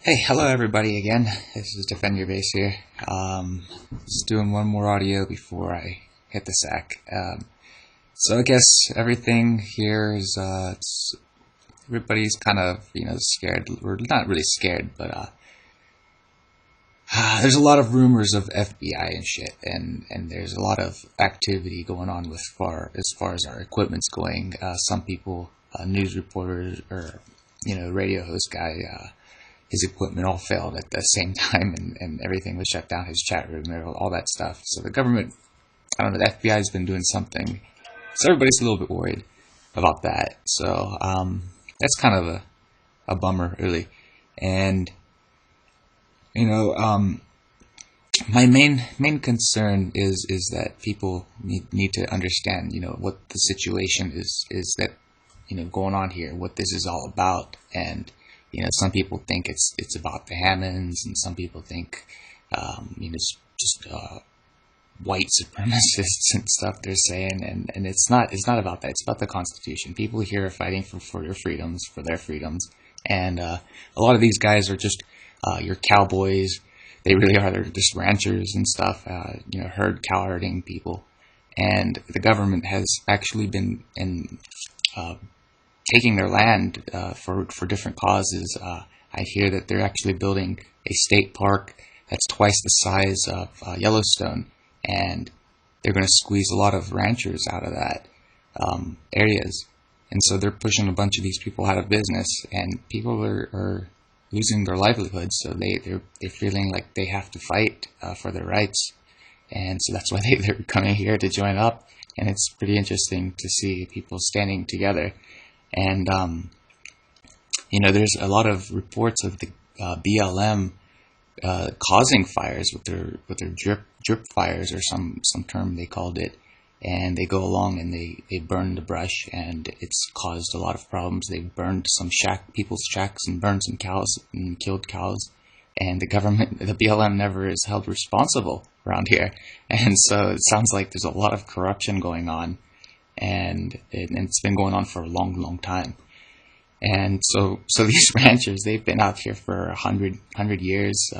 Hey, hello everybody again. This is Defend Your Base here. Just doing one more audio before I hit the sack. So I guess everything here is, everybody's kind of, scared. We're not really scared, but, there's a lot of rumors of FBI and shit, and there's a lot of activity going on as far as our equipment's going. Some people, news reporters, or, radio host guy, his equipment all failed at the same time, and everything was shut down, his chat room, all that stuff. So the government, I don't know, the FBI has been doing something. So everybody's a little bit worried about that. So that's kind of a bummer, really. And, my main concern is that people need to understand, what the situation is that, going on here, what this is all about. And some people think it's about the Hammonds, and some people think, it's just white supremacists and stuff they're saying, and it's not about that. It's about the Constitution. People here are fighting for their freedoms, and a lot of these guys are just your cowboys. They really are. They're just ranchers and stuff. Cow herding people, and the government has actually been taking their land for different causes. I hear that they're actually building a state park that's twice the size of Yellowstone, and they're going to squeeze a lot of ranchers out of that areas. And so they're pushing a bunch of these people out of business, and people are losing their livelihoods. So they're feeling like they have to fight for their rights, and so that's why they're coming here to join up. And it's pretty interesting to see people standing together. And, there's a lot of reports of the BLM causing fires with their drip fires, or some term they called it. And they go along and they burn the brush, and it's caused a lot of problems. They burned some people's shacks, and burned some cows and killed cows. And the BLM never is held responsible around here. And so it sounds like there's a lot of corruption going on. And it's been going on for a long time. And so these ranchers, they've been out here for 100 years,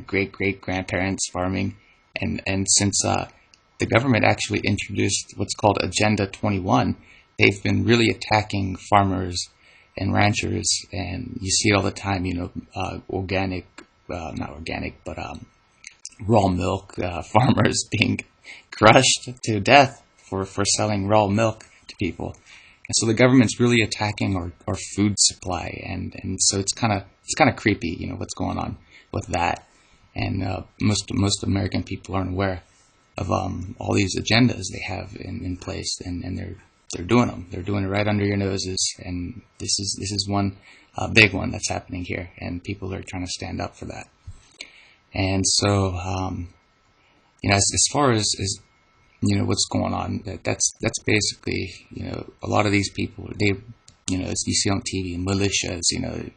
great grandparents farming. And since the government actually introduced what's called Agenda 21, they've been really attacking farmers and ranchers. And you see it all the time, organic, not organic, but raw milk farmers being crushed to death for selling raw milk to people. And so the government's really attacking our food supply, and so it's kind of creepy, what's going on with that. And most American people aren't aware of all these agendas they have in place, and they're doing them. They're doing it right under your noses, and this is one big one that's happening here, and people are trying to stand up for that. And so as far as what's going on, that's basically, a lot of these people, they, as you see on TV, militias,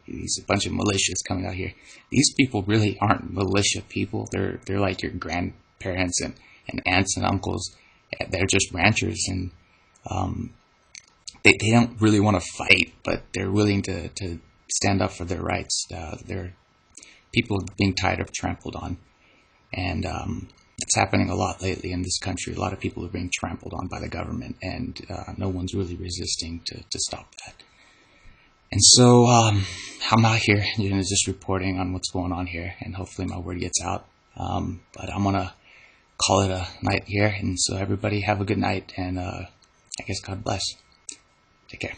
these a bunch of militias coming out here. These people really aren't militia people. They're like your grandparents and aunts and uncles. They're just ranchers, and they don't really want to fight, but they're willing to stand up for their rights. They're people being tired of trampled on, and it's happening a lot lately in this country. A lot of people are being trampled on by the government, and no one's really resisting to stop that. And so I'm out here, just reporting on what's going on here, and hopefully my word gets out. But I'm going to call it a night here, and so everybody have a good night, and I guess God bless. Take care.